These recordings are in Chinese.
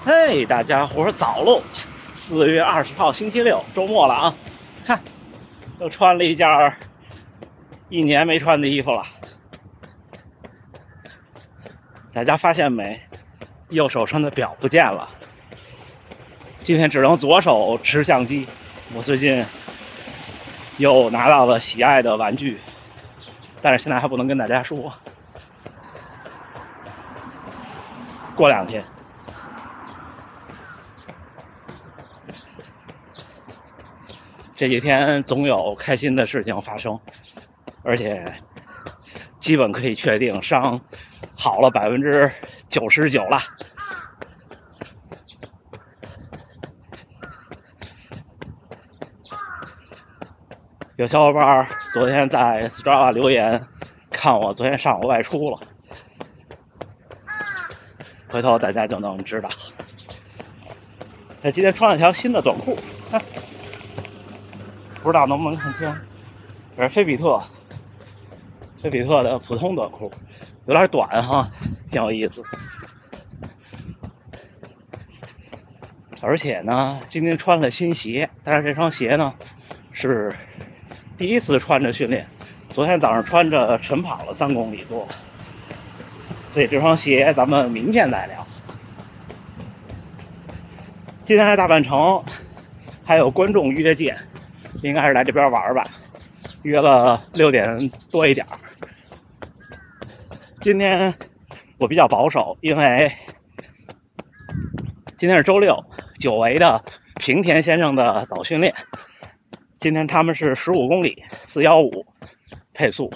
嘿，大家伙早喽！4月20号星期六，周末了啊！看，又穿了一件1年没穿的衣服了。大家发现没？右手上的表不见了。今天只能左手持相机。我最近又拿到了喜爱的玩具，但是现在还不能跟大家说。过2天。这几天总有开心的事情发生，而且基本可以确定伤好了99%了。有小伙伴昨天在 Strava 留言，看我昨天上午外出了，回头大家就能知道。他今天穿了条新的短裤，看。不知道能不能看清，这是菲比特的普通短裤，有点短哈，挺有意思。而且呢，今天穿了新鞋，但是这双鞋呢是第一次穿着训练，昨天早上穿着晨跑了3公里多，所以这双鞋咱们明天再聊。今天在大阪城还有观众约见。应该是来这边玩吧，约了6点多一点。今天我比较保守，因为今天是周6，久违的平田先生的早训练。今天他们是15公里415配速，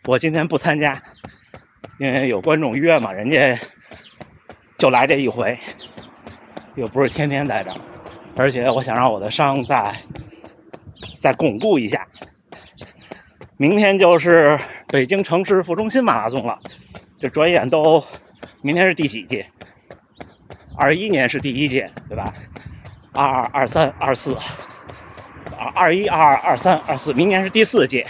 我今天不参加，因为有观众约嘛，人家就来这一回，又不是天天在这儿。而且我想让我的伤再巩固一下。明天就是北京城市副中心马拉松了，这转眼都明天是第几届？21年是第1届，对吧？22、23、24，21、22、23、24，明年是第4届。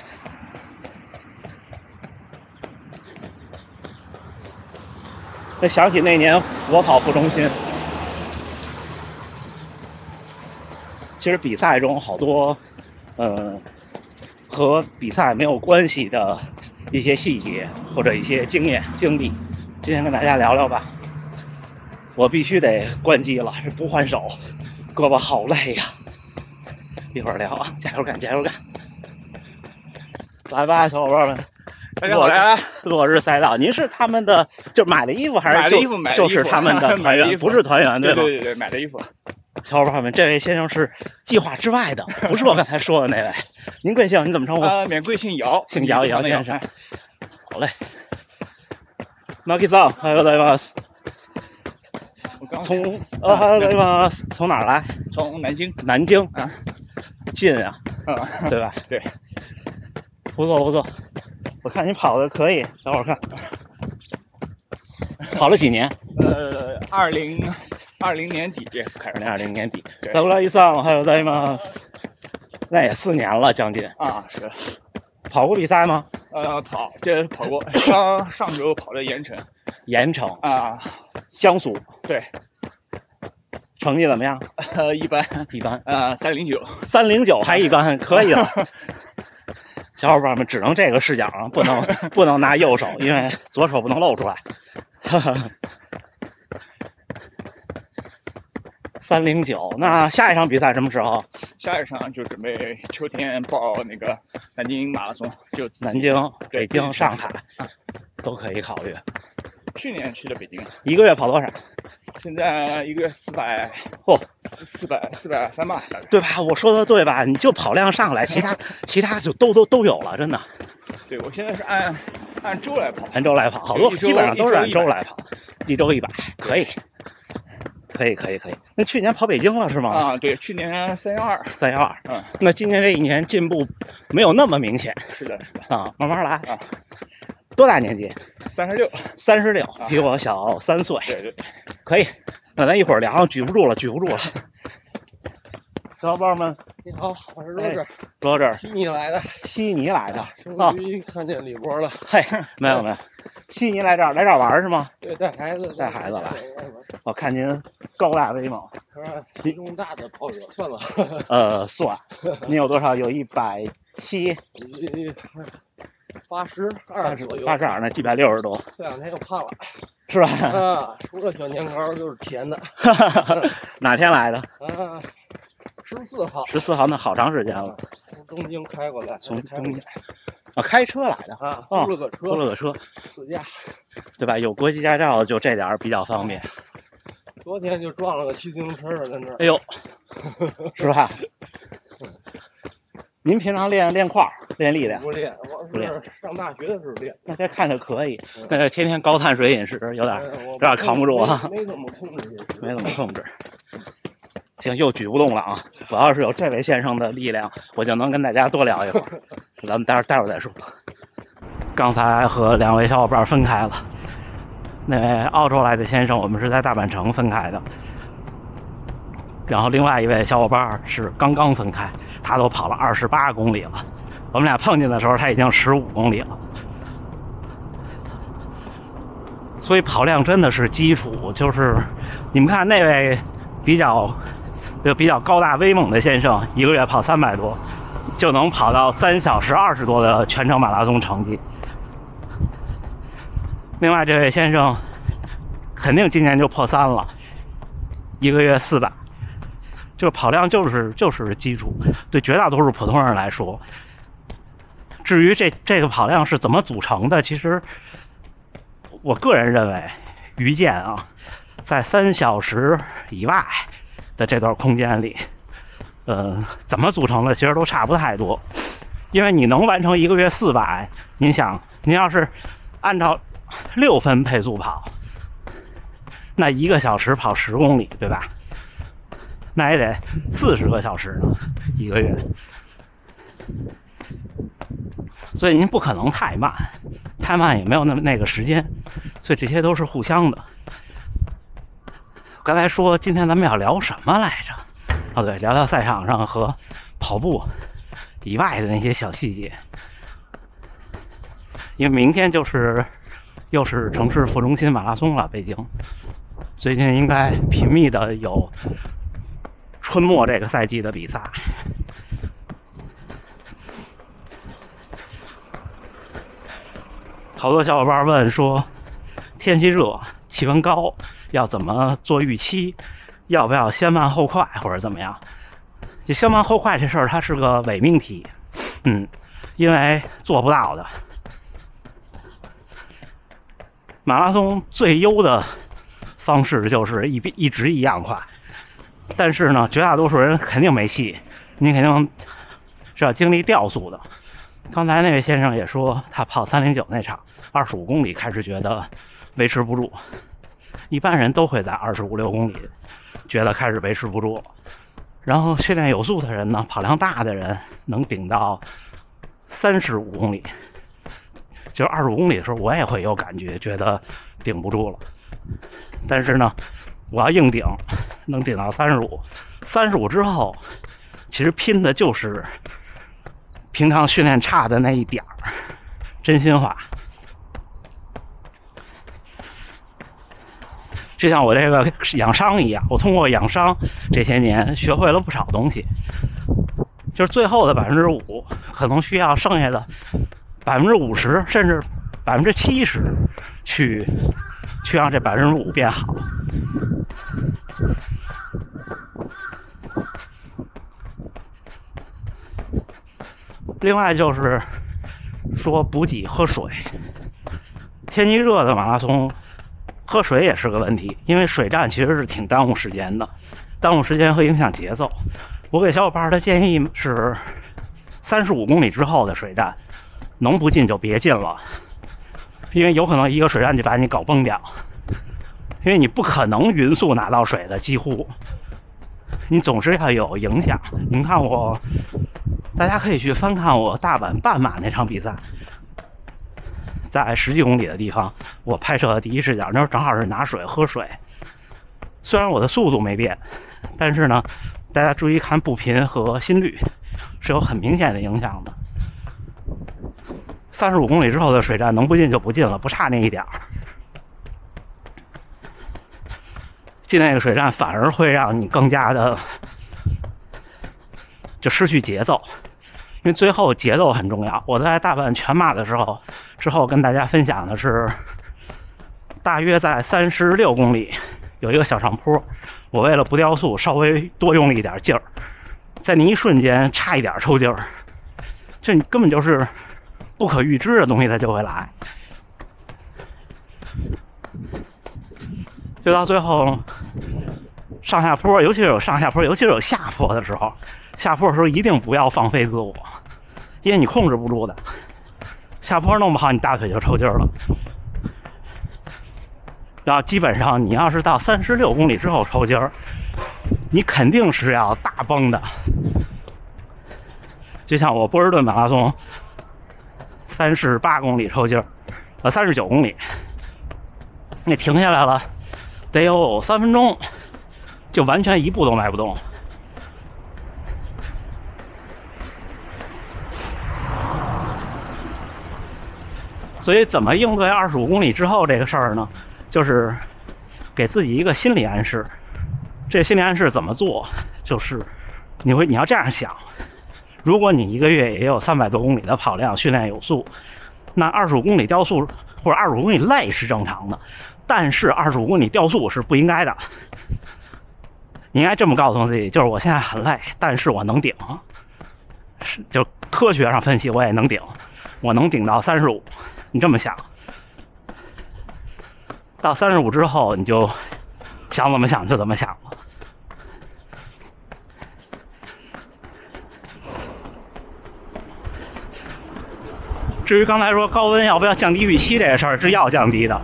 那想起那年我跑副中心。其实比赛中好多，和比赛没有关系的一些细节或者一些经验经历，今天跟大家聊聊吧。我必须得关机了，这不换手，胳膊好累呀。一会儿聊啊，加油干，加油干！来吧，小伙伴们，大家好呀！落日赛道，您是他们的，就买了衣服还是就是他们的团员，不是团员对吧？对，买的衣服。小伙伴们，这位先生是计划之外的，不是我刚才说的那位。您贵姓？你怎么称呼？免贵姓姚，姓姚，姚先生。好嘞。Maki-san，おはようございます。从哪儿来？从南京。南京啊，近啊，对吧？对，不错不错。我看你跑的可以，等会儿看。跑了几年2020年底开始，2020年底。桜井さん、おはようございます。那也4年了，将近啊，是。跑过比赛吗？这跑过，上周跑的盐城啊，江苏。对。成绩怎么样？一般309还一般，可以了。小伙伴们只能这个视角啊，不能拿右手，因为左手不能露出来。309，那下一场比赛什么时候？下一场就准备秋天报那个南京马拉松，就南京、北京、上海都可以考虑。去年去的北京，1个月跑多少？现在1个月400，哦，430吧，对吧？我说的对吧？你就跑量上来，其他就都有了，真的。对，我现在是按周来跑，按周来跑，好多基本上都是按周来跑，1周100，可以。那去年跑北京了是吗？啊，对，去年312。那今年这1年进步没有那么明显。是的啊，慢慢来啊。多大年纪？36，比我小3岁。对，可以。那咱一会儿聊，举不住了。小伙伴们，你好，我是罗志，罗志，悉尼来的，悉尼来的，终于看见李波了。嘿，没有，悉尼来这儿玩是吗？对，带孩子来。我看您高大威猛，体重大的跑者算了。算。您有多少？有170， 82左右。82呢，160多。这2天又胖了，是吧？除了小年糕就是甜的。哪天来的？14号。14号，那好长时间了。从东京开过来。从东京。开车来的啊，租了个车，4驾，对吧？有国际驾照就这点比较方便。昨天就撞了个骑自行车的在那儿。哎呦，是吧？您平常练块儿，练力量？不练，我是上大学的时候练。那这看着可以，但是天天高碳水饮食有点扛不住啊。没怎么控制。行，又举不动了啊！我要是有这位先生的力量，我就能跟大家多聊一会儿。咱们待会儿再说。刚才和2位小伙伴分开了，那位澳洲来的先生，我们是在大阪城分开的。然后另外一位小伙伴是刚刚分开，他都跑了28公里了。我们俩碰见的时候，他已经15公里了。所以跑量真的是基础，就是你们看那位比较高大威猛的先生，一个月跑300多，就能跑到3小时20多的全程马拉松成绩。另外这位先生肯定今年就破3了，一个月400，就是跑量就是基础，对绝大多数普通人来说。至于这个跑量是怎么组成的，其实我个人认为，于健啊，在3小时以外的这段空间里，怎么组成的其实都差不太多。因为你能完成一个月400，您想，您要是按照6分配速跑，那1个小时跑10公里，对吧？那也得40个小时呢，一个月。所以您不可能太慢，太慢也没有那个时间，所以这些都是互相的。刚才说今天咱们要聊什么来着？哦，对，聊聊赛场上和跑步以外的那些小细节。因为明天又是城市副中心马拉松了，北京最近应该频密的有春末这个赛季的比赛。好多小伙伴问说，天气热，气温高，要怎么做预期？要不要先慢后快，或者怎么样？就先慢后快这事儿，它是个伪命题，因为做不到的。马拉松最优的方式就是一直一样快，但是呢，绝大多数人肯定没戏，你肯定是要经历掉速的。刚才那位先生也说，他跑309那场25公里开始觉得维持不住，一般人都会在25、6公里觉得开始维持不住了。然后训练有素的人呢，跑量大的人能顶到35公里，就是25公里的时候我也会有感觉，觉得顶不住了。但是呢，我要硬顶，能顶到35之后，其实拼的就是平常训练差的那一点儿，真心话。就像我这个养伤一样，我通过养伤这些年学会了不少东西，就是最后的5%，可能需要剩下的50%甚至70%去让这5%变好。另外就是说补给喝水，天气热的马拉松喝水也是个问题，因为水站其实是挺耽误时间的，耽误时间和影响节奏。我给小伙伴的建议是35公里之后的水站能不进就别进了，因为有可能一个水站就把你搞崩掉，因为你不可能匀速拿到水的，几乎你总是要有影响。你看大家可以去翻看我大阪半马那场比赛，在10几公里的地方，我拍摄的第一视角，那时候正好是拿水喝水。虽然我的速度没变，但是呢，大家注意看步频和心率是有很明显的影响的。35公里之后的水站能不进就不进了，不差那一点儿。进那个水站反而会让你更加的就失去节奏，因为最后节奏很重要。我在大阪全马的时候之后跟大家分享的是，大约在36公里有一个小上坡，我为了不掉速稍微多用了一点劲儿，在那一瞬间差一点抽筋儿，这你根本就是不可预知的东西它就会来。就到最后上下坡，尤其是有上下坡，尤其是有下坡的时候，下坡的时候一定不要放飞自我，因为你控制不住的。下坡弄不好，你大腿就抽筋了。然后基本上你要是到36公里之后抽筋儿，你肯定是要大崩的。就像我波士顿马拉松38公里抽筋儿，39公里，那停下来了。得有3分钟，就完全一步都迈不动。所以，怎么应对25公里之后这个事儿呢？就是给自己一个心理暗示。这心理暗示怎么做？就是你要这样想：如果你一个月也有300多公里的跑量，训练有素，那25公里掉速或者25公里累是正常的。但是25公里掉速是不应该的，你应该这么告诉自己，就是我现在很累，但是我能顶，就科学上分析我也能顶，我能顶到35，你这么想，到35之后你就想怎么想就怎么想了。至于刚才说高温要不要降低预期这个事儿，是要降低的。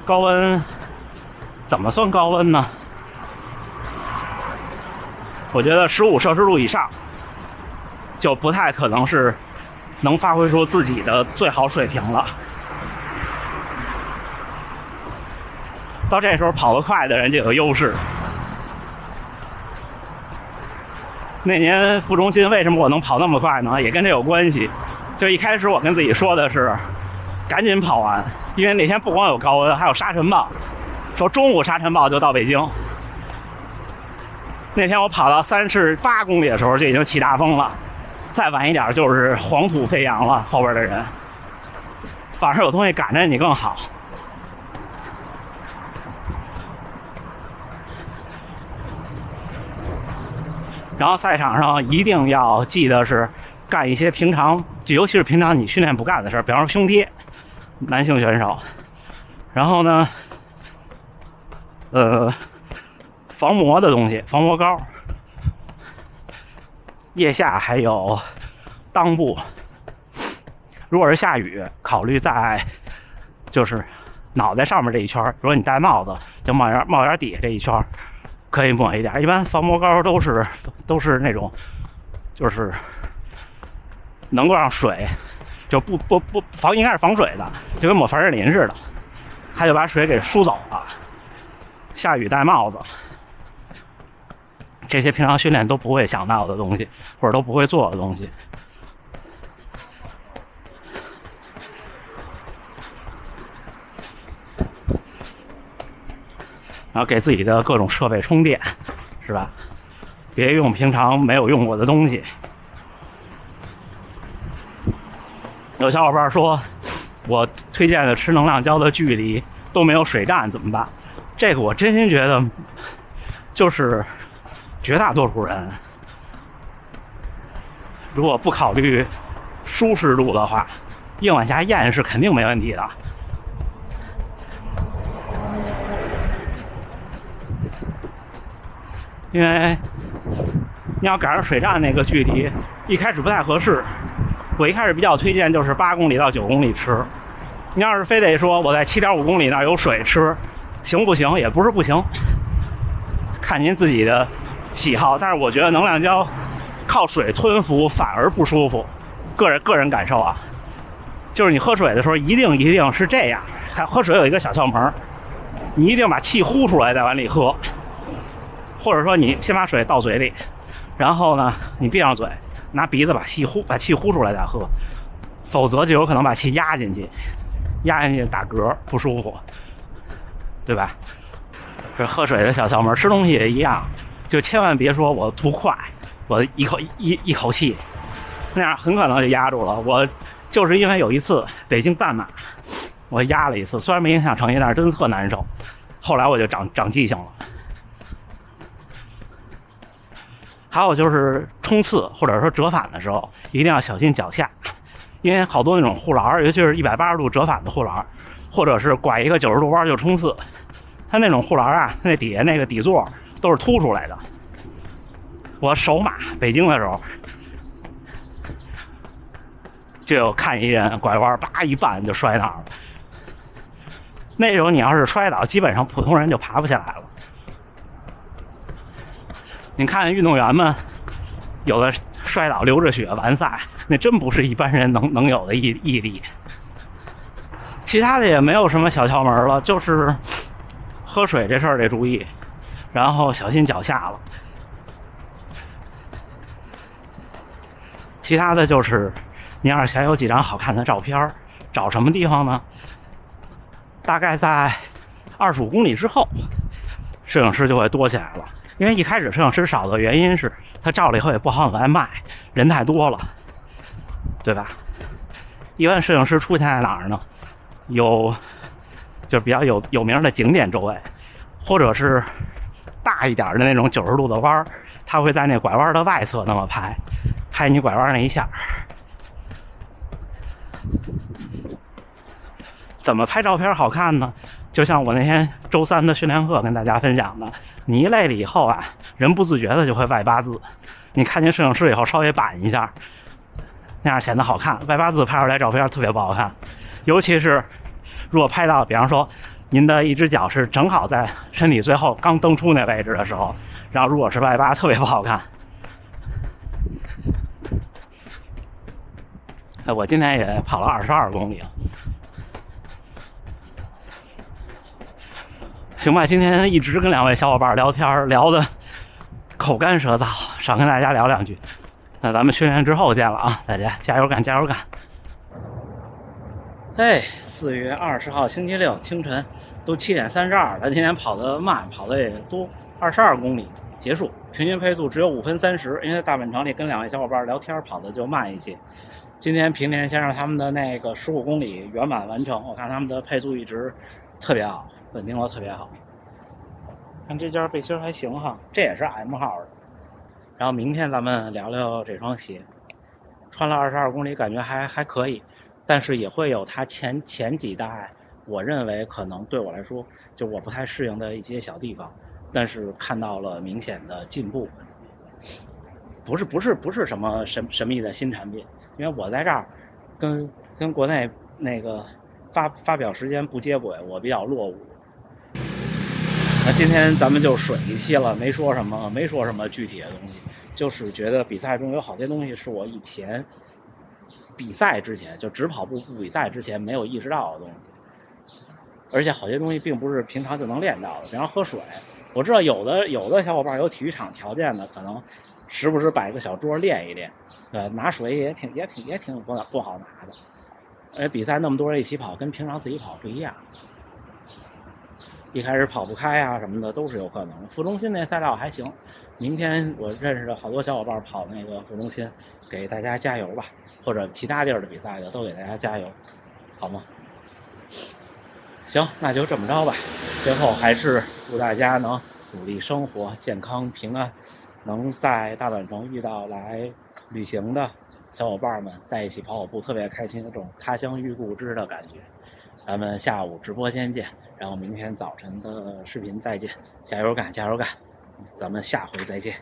高温怎么算高温呢？我觉得15摄氏度以上就不太可能是能发挥出自己的最好水平了。到这时候跑得快的人就有优势。那年副中心为什么我能跑那么快呢？也跟这有关系。就一开始我跟自己说的是赶紧跑完，因为那天不光有高温，还有沙尘暴，说中午沙尘暴就到北京。那天我跑到38公里的时候就已经起大风了，再晚一点就是黄土飞扬了，后边的人反而有东西赶着你更好。然后赛场上一定要记得是干一些平常，尤其是平常你训练不干的事儿，比方说胸贴，男性选手。然后呢，防磨的东西，防磨膏，腋下还有裆部。如果是下雨，考虑在就是脑袋上面这一圈，如果你戴帽子，就帽檐底下这一圈可以抹一点。一般防磨膏都是那种，就是能够让水就不防，应该是防水的，就跟抹凡士林似的，它就把水给输走了。下雨戴帽子，这些平常训练都不会想到的东西，或者都不会做的东西。然后给自己的各种设备充电，是吧？别用平常没有用过的东西。有小伙伴说，我推荐的吃能量胶的距离都没有水站怎么办？这个我真心觉得，就是绝大多数人，如果不考虑舒适度的话，硬往下咽是肯定没问题的。因为你要赶上水站那个距离，一开始不太合适。我一开始比较推荐就是8公里到9公里吃。你要是非得说我在7.5公里那儿有水吃，行不行？也不是不行，看您自己的喜好。但是我觉得能量胶靠水吞服反而不舒服，个人感受啊。就是你喝水的时候一定是这样，喝水有一个小窍门，你一定把气呼出来再往里喝。或者说你先把水倒嘴里，然后呢，你闭上嘴，拿鼻子把气呼出来再喝，否则就有可能把气压进去打嗝，不舒服，对吧？这喝水的小窍门，吃东西也一样，就千万别说我图快，我一口气，那样很可能就压住了。我就是因为有一次北京半马，我压了一次，虽然没影响成绩，但是真特难受。后来我就长记性了。还有就是冲刺或者说折返的时候，一定要小心脚下，因为好多那种护栏，尤其是180度折返的护栏，或者是拐一个90度弯就冲刺，它那种护栏啊，那底下那个底座都是凸出来的。我首马北京的时候，就有看一人拐弯，叭一绊就摔那儿了。那时候你要是摔倒，基本上普通人就爬不起来了。你看运动员们，有的摔倒流着血完赛，那真不是一般人能有的毅力。其他的也没有什么小窍门了，就是喝水这事儿得注意，然后小心脚下了。其他的就是你要是想有几张好看的照片，找什么地方呢？大概在25公里之后，摄影师就会多起来了。因为一开始摄影师少的原因是他照了以后也不好往外卖，人太多了，对吧？一般摄影师出现在哪儿呢？就是比较有名的景点周围，或者是大一点的那种90度的弯，他会在那拐弯的外侧那么拍你拐弯那一下。怎么拍照片好看呢？就像我那天周3的训练课跟大家分享的，你一累了以后啊，人不自觉的就会外八字。你看见摄影师以后稍微板一下，那样显得好看。外八字拍出来照片特别不好看，尤其是如果拍到，比方说您的一只脚是正好在身体最后刚蹬出那位置的时候，然后如果是外八，特别不好看。我今天也跑了22公里了。行吧，今天一直跟2位小伙伴聊天，聊的口干舌燥，少跟大家聊两句。那咱们训练之后见了啊，大家加油干，加油干！哎，4月20号星期六清晨，都7点32了。今天跑得慢，跑得也多，22公里结束，平均配速只有5分30。因为在大本城里跟2位小伙伴聊天，跑的就慢一些。今天平田先生他们的那个15公里圆满完成，我看他们的配速一直特别好，稳定的特别好。看这件背心还行哈，这也是 M 号的。然后明天咱们聊聊这双鞋，穿了22公里，感觉还可以，但是也会有它前几代，我认为可能对我来说就我不太适应的一些小地方，但是看到了明显的进步。不是什么神秘的新产品，因为我在这儿跟国内那个发表时间不接轨，我比较落伍。那今天咱们就水一期了，没说什么具体的东西，就是觉得比赛中有好些东西是我以前比赛之前就只跑步不比赛之前没有意识到的东西，而且好些东西并不是平常就能练到的。比方喝水，我知道有的小伙伴有体育场条件的，可能时不时摆个小桌练一练，拿水也挺不好拿的。而比赛那么多人一起跑，跟平常自己跑不一样。一开始跑不开啊什么的都是有可能。副中心那赛道还行，明天我认识的好多小伙伴跑那个副中心，给大家加油吧，或者其他地儿的比赛的都给大家加油，好吗？行，那就这么着吧。最后还是祝大家能努力生活，健康平安，能在大阪城遇到来旅行的小伙伴们，在一起跑步特别开心，那种他乡遇故知的感觉。咱们下午直播间见，然后明天早晨的视频再见，加油干，加油干，咱们下回再见。